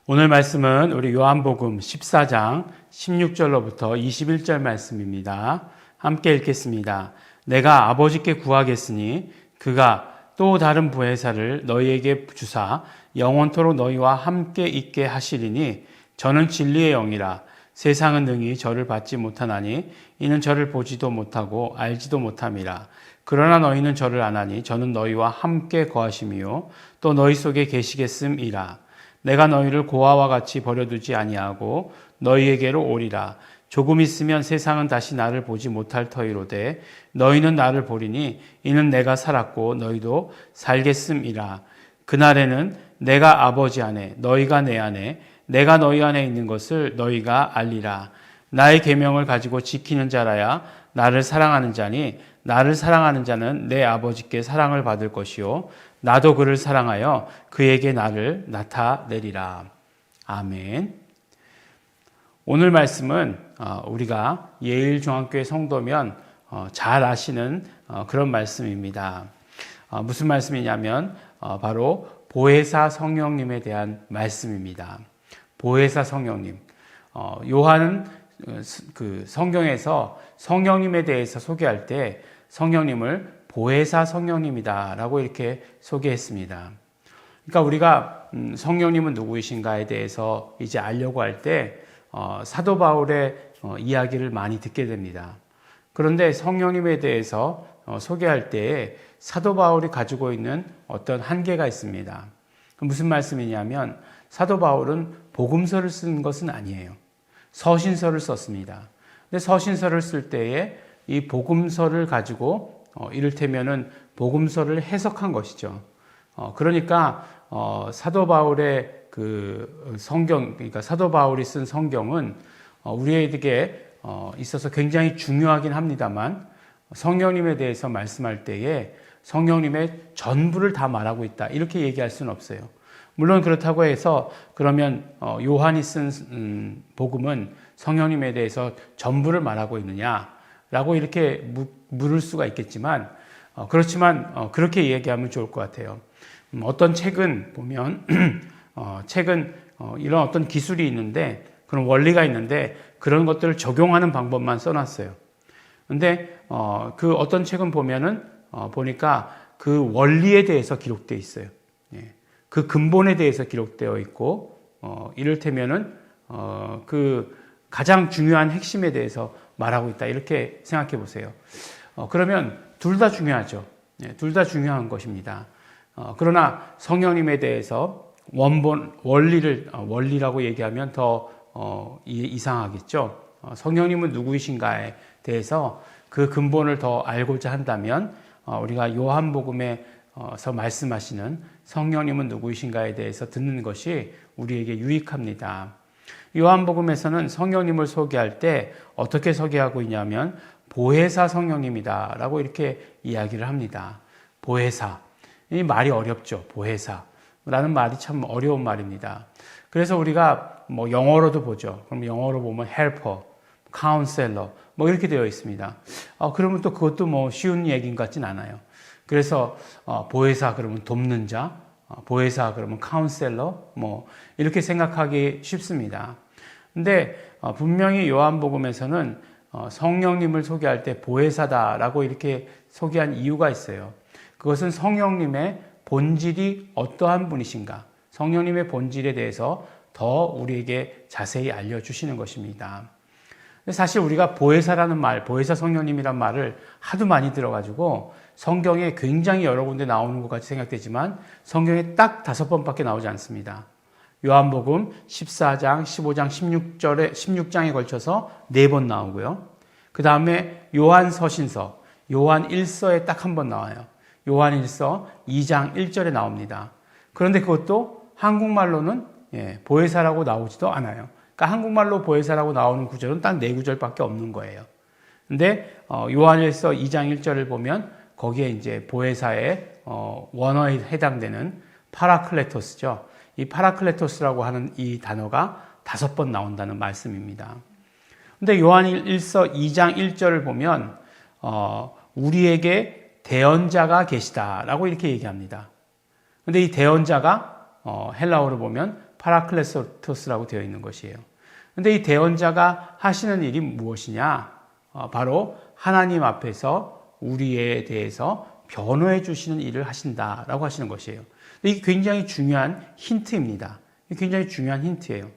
오늘 말씀은 우리 요한복음 14장 16절로부터 21절 말씀입니다. 함께 읽겠습니다. 내가 아버지께 구하겠으니 그가 또 다른 보혜사를 너희에게 주사 영원토록 너희와 함께 있게 하시리니 저는 진리의 영이라. 세상은 능히 저를 받지 못하나니 이는 저를 보지도 못하고 알지도 못함이라. 그러나 너희는 저를 아나니 저는 너희와 함께 거하심이요 또 너희 속에 계시겠음이라. 내가 너희를 고아와 같이 버려두지 아니하고 너희에게로 오리라. 조금 있으면 세상은 다시 나를 보지 못할 터이로되 너희는 나를 보리니 이는 내가 살았고 너희도 살겠음이라. 그날에는 내가 아버지 안에 너희가 내 안에 내가 너희 안에 있는 것을 너희가 알리라. 나의 계명을 가지고 지키는 자라야 나를 사랑하는 자니 나를 사랑하는 자는 내 아버지께 사랑을 받을 것이요 나도 그를 사랑하여 그에게 나를 나타내리라. 아멘. 오늘 말씀은 우리가 예일중앙교회 성도면 잘 아시는 그런 말씀입니다. 무슨 말씀이냐면 바로 보혜사 성령님에 대한 말씀입니다. 보혜사 성령님. 요한은 그 성경에서 성령님에 대해서 소개할 때 성령님을 보혜사 성령님이다라고 이렇게 소개했습니다. 그러니까 우리가 성령님은 누구이신가에 대해서 이제 알려고 할 때 사도 바울의 이야기를 많이 듣게 됩니다. 그런데 성령님에 대해서 소개할 때에 사도 바울이 가지고 있는 어떤 한계가 있습니다. 무슨 말씀이냐면 사도 바울은 복음서를 쓴 것은 아니에요. 서신서를 썼습니다. 근데 서신서를 쓸 때에 이 복음서를 가지고 이를테면은 복음서를 해석한 것이죠. 그러니까 사도 바울의 그 성경, 그러니까 사도 바울이 쓴 성경은 우리에게 있어서 굉장히 중요하긴 합니다만 성령님에 대해서 말씀할 때에 성령님의 전부를 다 말하고 있다 이렇게 얘기할 수는 없어요. 물론 그렇다고 해서 그러면 요한이 쓴 복음은 성령님에 대해서 전부를 말하고 있느냐라고 이렇게 물을 수가 있겠지만 그렇지만 그렇게 얘기하면 좋을 것 같아요. 어떤 책은 보면 책은 이런 어떤 기술이 있는데 그런 원리가 있는데 그런 것들을 적용하는 방법만 써놨어요. 근데 그 어떤 책은 보면은 보니까 그 원리에 대해서 기록되어 있어요. 그 근본에 대해서 기록되어 있고 이를테면은 그 가장 중요한 핵심에 대해서 말하고 있다 이렇게 생각해 보세요. 그러면 둘 다 중요하죠. 둘 다 중요한 것입니다. 그러나 성령님에 대해서 원리라고 얘기하면 더 이상하겠죠. 성령님은 누구이신가에 대해서 그 근본을 더 알고자 한다면 우리가 요한복음에서 말씀하시는 성령님은 누구이신가에 대해서 듣는 것이 우리에게 유익합니다. 요한복음에서는 성령님을 소개할 때 어떻게 소개하고 있냐면 보혜사 성령님이다 라고 이렇게 이야기를 합니다. 보혜사. 이 말이 어렵죠. 보혜사라는 말이 참 어려운 말입니다. 그래서 우리가 뭐 영어로도 보죠. 그럼 영어로 보면 helper, counselor 뭐 이렇게 되어 있습니다. 그러면 또 그것도 뭐 쉬운 얘기인 것 같진 않아요. 그래서 보혜사 그러면 돕는 자, 보혜사 그러면 카운셀러 뭐 이렇게 생각하기 쉽습니다. 근데 분명히 요한복음에서는 성령님을 소개할 때 보혜사다라고 이렇게 소개한 이유가 있어요. 그것은 성령님의 본질이 어떠한 분이신가, 성령님의 본질에 대해서 더 우리에게 자세히 알려주시는 것입니다. 사실 우리가 보혜사라는 말, 보혜사 성령님이란 말을 하도 많이 들어가지고 성경에 굉장히 여러 군데 나오는 것 같이 생각되지만 성경에 딱 5번밖에 나오지 않습니다. 요한복음 14장, 15장, 16장에 걸쳐서 4번 나오고요. 그 다음에 요한서신서, 요한 1서에 딱 한 번 나와요. 요한 1서 2장 1절에 나옵니다. 그런데 그것도 한국말로는 보혜사라고 나오지도 않아요. 그러니까 한국말로 보혜사라고 나오는 구절은 딱 4구절밖에 없는 거예요. 근데 요한 1서 2장 1절을 보면 거기에 이제 보혜사의 원어에 해당되는 파라클레토스죠. 이 파라클레토스라고 하는 이 단어가 5번 나온다는 말씀입니다. 근데 요한 1서 2장 1절을 보면 우리에게 대언자가 계시다라고 이렇게 얘기합니다. 근데 이 대언자가 헬라어로 보면 파라클레토스라고 되어 있는 것이에요. 근데 이 대언자가 하시는 일이 무엇이냐? 바로 하나님 앞에서 우리에 대해서 변호해 주시는 일을 하신다라고 하시는 것이에요. 이게 굉장히 중요한 힌트입니다. 굉장히 중요한 힌트예요.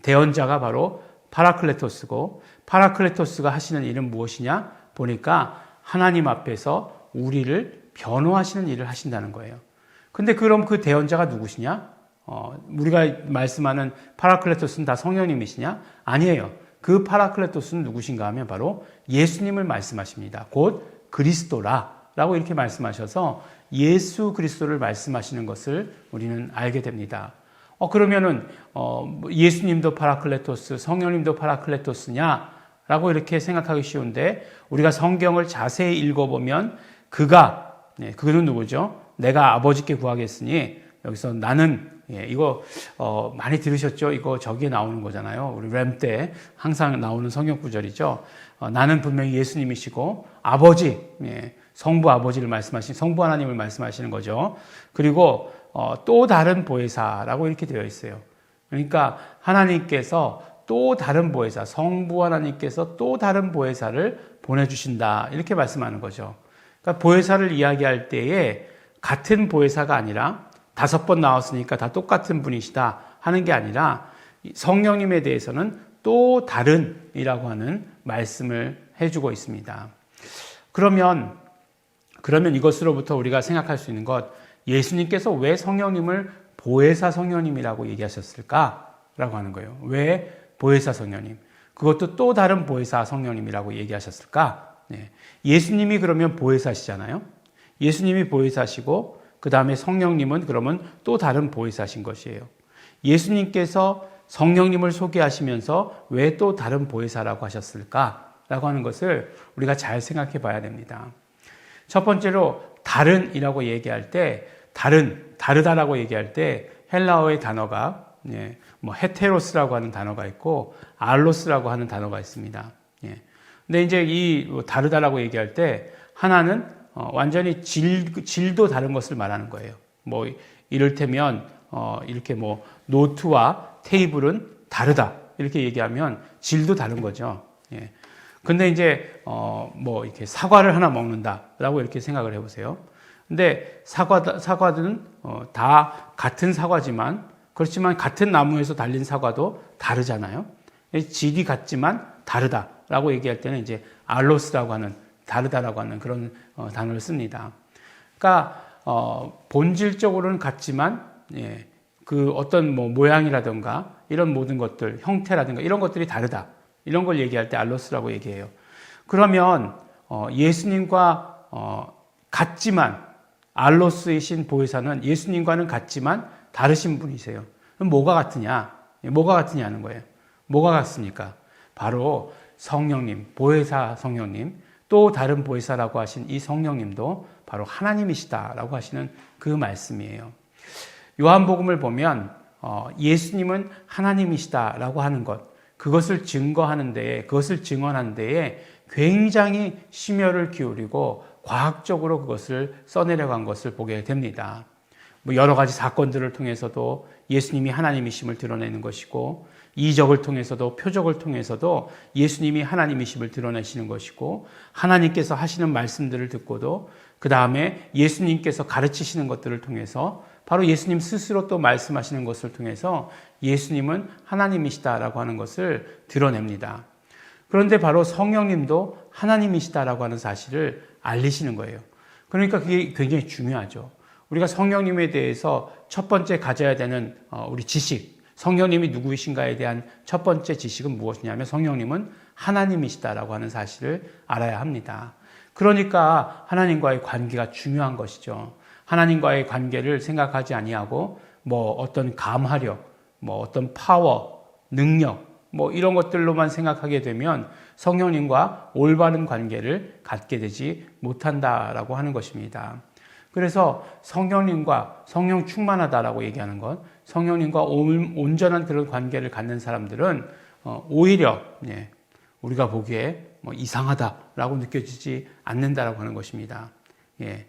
대언자가 바로 파라클레토스고, 파라클레토스가 하시는 일은 무엇이냐? 보니까 하나님 앞에서 우리를 변호하시는 일을 하신다는 거예요. 근데 그럼 그 대언자가 누구시냐? 우리가 말씀하는 파라클레토스는 다 성령님이시냐? 아니에요. 그 파라클레토스는 누구신가 하면 바로 예수님을 말씀하십니다. 곧 그리스도라고 이렇게 말씀하셔서 예수 그리스도를 말씀하시는 것을 우리는 알게 됩니다. 그러면은 예수님도 파라클레토스, 성령님도 파라클레토스냐라고 이렇게 생각하기 쉬운데, 우리가 성경을 자세히 읽어보면 그는 누구죠? 내가 아버지께 구하겠으니, 여기서 나는, 이거 많이 들으셨죠? 이거 저기에 나오는 거잖아요. 우리 램 때 항상 나오는 성경 구절이죠. 나는 분명히 예수님이시고 아버지, 성부 아버지를 말씀하신 성부 하나님을 말씀하시는 거죠. 그리고 또 다른 보혜사라고 이렇게 되어 있어요. 그러니까 하나님께서 또 다른 보혜사, 성부 하나님께서 또 다른 보혜사를 보내주신다, 이렇게 말씀하는 거죠. 그러니까 보혜사를 이야기할 때에 같은 보혜사가 아니라 5번 나왔으니까 다 똑같은 분이시다 하는 게 아니라 성령님에 대해서는 또 다른이라고 하는 말씀을 해주고 있습니다. 그러면 이것으로부터 우리가 생각할 수 있는 것, 예수님께서 왜 성령님을 보혜사 성령님이라고 얘기하셨을까라고 하는 거예요. 왜 보혜사 성령님? 그것도 또 다른 보혜사 성령님이라고 얘기하셨을까? 예수님이 그러면 보혜사시잖아요. 예수님이 보혜사시고 그 다음에 성령님은 그러면 또 다른 보혜사신 것이에요. 예수님께서 성령님을 소개하시면서 왜 또 다른 보혜사라고 하셨을까라고 하는 것을 우리가 잘 생각해 봐야 됩니다. 첫 번째로 다른이라고 얘기할 때, 다르다라고 얘기할 때 헬라어의 단어가 헤테로스라고 하는 단어가 있고 알로스라고 하는 단어가 있습니다. 근데 이제 이 다르다라고 얘기할 때 하나는 완전히 질도 다른 것을 말하는 거예요. 이를테면 이렇게 노트와 테이블은 다르다 이렇게 얘기하면 질도 다른 거죠. 근데 이제 이렇게 사과를 하나 먹는다라고 이렇게 생각을 해보세요. 근데 사과들은 다 같은 사과지만, 그렇지만 같은 나무에서 달린 사과도 다르잖아요. 질이 같지만 다르다라고 얘기할 때는 이제 알로스라고 하는, 다르다라고 하는 그런 단어를 씁니다. 그러니까 본질적으로는 같지만 그 어떤 모양이라든가 이런 모든 것들, 형태라든가 이런 것들이 다르다, 이런 걸 얘기할 때 알로스라고 얘기해요. 그러면 예수님과 같지만, 알로스이신 보혜사는 예수님과는 같지만 다르신 분이세요. 그럼 뭐가 같으냐? 뭐가 같으냐는 거예요. 뭐가 같습니까? 바로 성령님, 보혜사 성령님, 또 다른 보혜사라고 하신 이 성령님도 바로 하나님이시다라고 하시는 그 말씀이에요. 요한복음을 보면 예수님은 하나님이시다라고 하는 것, 그것을 증거하는 데에, 그것을 증언하는 데에 굉장히 심혈을 기울이고 과학적으로 그것을 써내려간 것을 보게 됩니다. 여러 가지 사건들을 통해서도 예수님이 하나님이심을 드러내는 것이고, 이적을 통해서도, 표적을 통해서도 예수님이 하나님이심을 드러내시는 것이고, 하나님께서 하시는 말씀들을 듣고도 그 다음에 예수님께서 가르치시는 것들을 통해서 바로 예수님 스스로 또 말씀하시는 것을 통해서 예수님은 하나님이시다라고 하는 것을 드러냅니다. 그런데 바로 성령님도 하나님이시다라고 하는 사실을 알리시는 거예요. 그러니까 그게 굉장히 중요하죠. 우리가 성령님에 대해서 첫 번째 가져야 되는 우리 지식, 성령님이 누구이신가에 대한 첫 번째 지식은 무엇이냐면 성령님은 하나님이시다라고 하는 사실을 알아야 합니다. 그러니까 하나님과의 관계가 중요한 것이죠. 하나님과의 관계를 생각하지 아니하고 어떤 감화력, 어떤 파워, 능력, 이런 것들로만 생각하게 되면 성령님과 올바른 관계를 갖게 되지 못한다라고 하는 것입니다. 그래서 성령님과 성령 충만하다라고 얘기하는 것, 성령님과 온전한 그런 관계를 갖는 사람들은 오히려 우리가 보기에 이상하다라고 느껴지지 않는다라고 하는 것입니다. 예.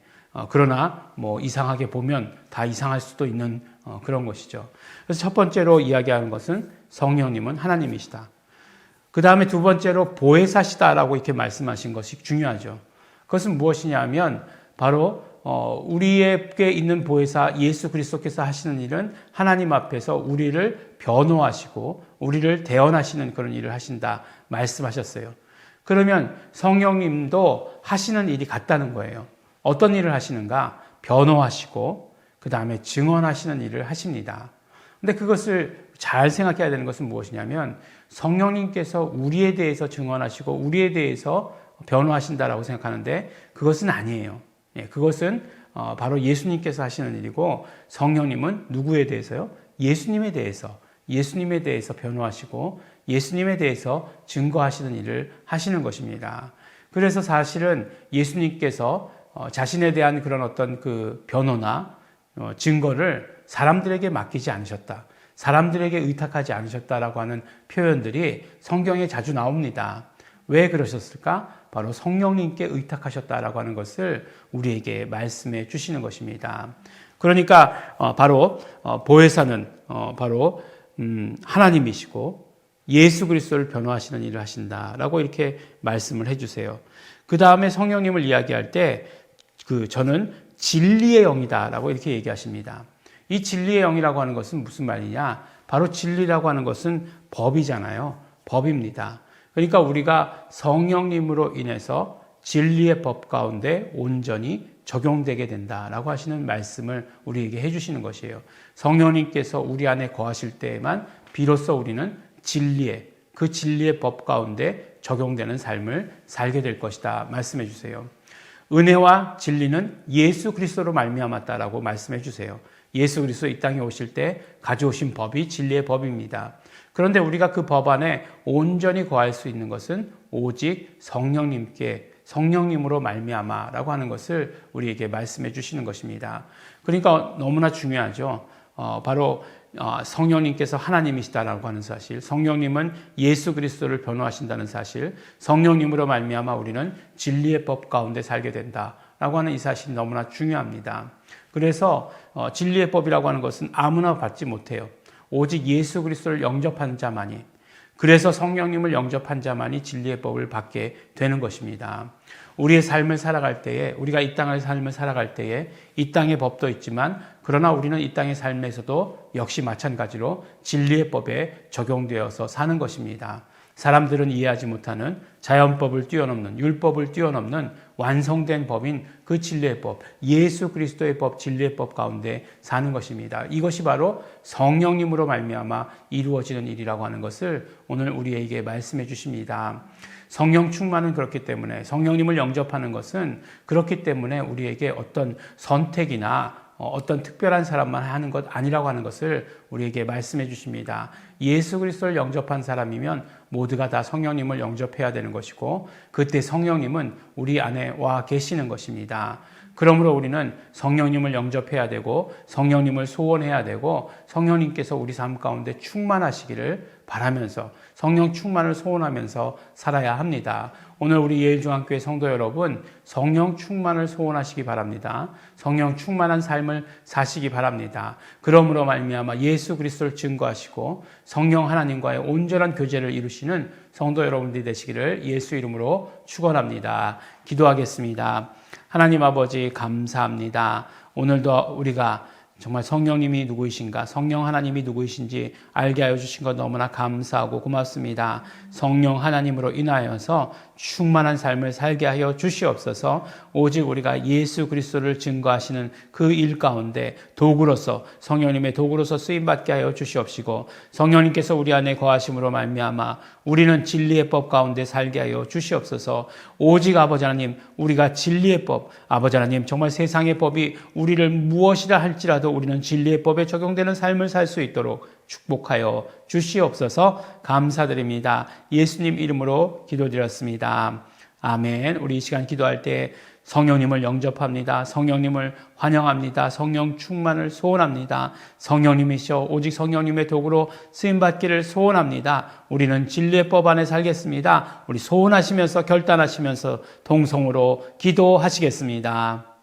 그러나 뭐 이상하게 보면 다 이상할 수도 있는 그런 것이죠. 그래서 첫 번째로 이야기하는 것은 성령님은 하나님이시다. 그 다음에 두 번째로 보혜사시다라고 이렇게 말씀하신 것이 중요하죠. 그것은 무엇이냐면 바로 우리에게 있는 보혜사 예수 그리스도께서 하시는 일은 하나님 앞에서 우리를 변호하시고 우리를 대언하시는 그런 일을 하신다 말씀하셨어요. 그러면 성령님도 하시는 일이 같다는 거예요. 어떤 일을 하시는가? 변호하시고 그 다음에 증언하시는 일을 하십니다. 근데 그것을 잘 생각해야 되는 것은 무엇이냐면 성령님께서 우리에 대해서 증언하시고 우리에 대해서 변호하신다라고 생각하는데 그것은 아니에요. 그것은 바로 예수님께서 하시는 일이고 성령님은 누구에 대해서요? 예수님에 대해서 변호하시고 예수님에 대해서 증거하시는 일을 하시는 것입니다. 그래서 사실은 예수님께서 자신에 대한 그런 어떤 그 변호나 증거를 사람들에게 맡기지 않으셨다. 사람들에게 의탁하지 않으셨다라고 하는 표현들이 성경에 자주 나옵니다. 왜 그러셨을까? 바로 성령님께 의탁하셨다라고 하는 것을 우리에게 말씀해 주시는 것입니다. 그러니까 바로 보혜사는 바로 하나님이시고 예수 그리스도를 변호하시는 일을 하신다라고 이렇게 말씀을 해주세요. 그 다음에 성령님을 이야기할 때 저는 진리의 영이다라고 이렇게 얘기하십니다. 이 진리의 영이라고 하는 것은 무슨 말이냐? 바로 진리라고 하는 것은 법이잖아요. 법입니다. 그러니까 우리가 성령님으로 인해서 진리의 법 가운데 온전히 적용되게 된다라고 하시는 말씀을 우리에게 해주시는 것이에요. 성령님께서 우리 안에 거하실 때에만 비로소 우리는 그 진리의 법 가운데 적용되는 삶을 살게 될 것이다 말씀해 주세요. 은혜와 진리는 예수 그리스도로 말미암았다라고 말씀해 주세요. 예수 그리스도 이 땅에 오실 때 가져오신 법이 진리의 법입니다. 그런데 우리가 그 법 안에 온전히 거할 수 있는 것은 오직 성령님으로 말미암아라고 하는 것을 우리에게 말씀해 주시는 것입니다. 그러니까 너무나 중요하죠. 바로 성령님께서 하나님이시다라고 하는 사실, 성령님은 예수 그리스도를 변호하신다는 사실, 성령님으로 말미암아 우리는 진리의 법 가운데 살게 된다라고 하는 이 사실이 너무나 중요합니다. 그래서 진리의 법이라고 하는 것은 아무나 받지 못해요. 오직 예수 그리스도를 영접한 자만이, 그래서 성령님을 영접한 자만이 진리의 법을 받게 되는 것입니다. 우리의 삶을 살아갈 때에, 우리가 이 땅의 삶을 살아갈 때에 이 땅의 법도 있지만 그러나 우리는 이 땅의 삶에서도 역시 마찬가지로 진리의 법에 적용되어서 사는 것입니다. 사람들은 이해하지 못하는 자연법을 뛰어넘는, 율법을 뛰어넘는 완성된 법인 그 진리의 법, 예수 그리스도의 법, 진리의 법 가운데 사는 것입니다. 이것이 바로 성령님으로 말미암아 이루어지는 일이라고 하는 것을 오늘 우리에게 말씀해 주십니다. 성령 충만은 그렇기 때문에, 성령님을 영접하는 것은 그렇기 때문에 우리에게 어떤 선택이나 어떤 특별한 사람만 하는 것 아니라고 하는 것을 우리에게 말씀해 주십니다. 예수 그리스도를 영접한 사람이면 모두가 다 성령님을 영접해야 되는 것이고 그때 성령님은 우리 안에 와 계시는 것입니다. 그러므로 우리는 성령님을 영접해야 되고 성령님을 소원해야 되고 성령님께서 우리 삶 가운데 충만하시기를 바라면서 성령 충만을 소원하면서 살아야 합니다. 오늘 우리 예일중앙교회 성도 여러분, 성령 충만을 소원하시기 바랍니다. 성령 충만한 삶을 사시기 바랍니다. 그러므로 말미암아 예수 그리스도를 증거하시고 성령 하나님과의 온전한 교제를 이루시는 성도 여러분들이 되시기를 예수 이름으로 축원합니다. 기도하겠습니다. 하나님 아버지 감사합니다. 오늘도 우리가 정말 성령님이 누구이신가, 성령 하나님이 누구이신지 알게 하여 주신 것 너무나 감사하고 고맙습니다. 성령 하나님으로 인하여서 충만한 삶을 살게 하여 주시옵소서. 오직 우리가 예수 그리스도를 증거하시는 그 일 가운데 도구로서, 성령님의 도구로서 쓰임받게 하여 주시옵시고 성령님께서 우리 안에 거하심으로 말미암아 우리는 진리의 법 가운데 살게 하여 주시옵소서. 오직 아버지 하나님, 우리가 진리의 법, 아버지 하나님 정말 세상의 법이 우리를 무엇이라 할지라도 우리는 진리의 법에 적용되는 삶을 살 수 있도록 축복하여 주시옵소서. 감사드립니다. 예수님 이름으로 기도드렸습니다. 아멘. 우리 이 시간 기도할 때 성령님을 영접합니다. 성령님을 환영합니다. 성령 충만을 소원합니다. 성령님이시여 오직 성령님의 도구로 쓰임받기를 소원합니다. 우리는 진리의 법 안에 살겠습니다. 우리 소원하시면서 결단하시면서 동성으로 기도하시겠습니다.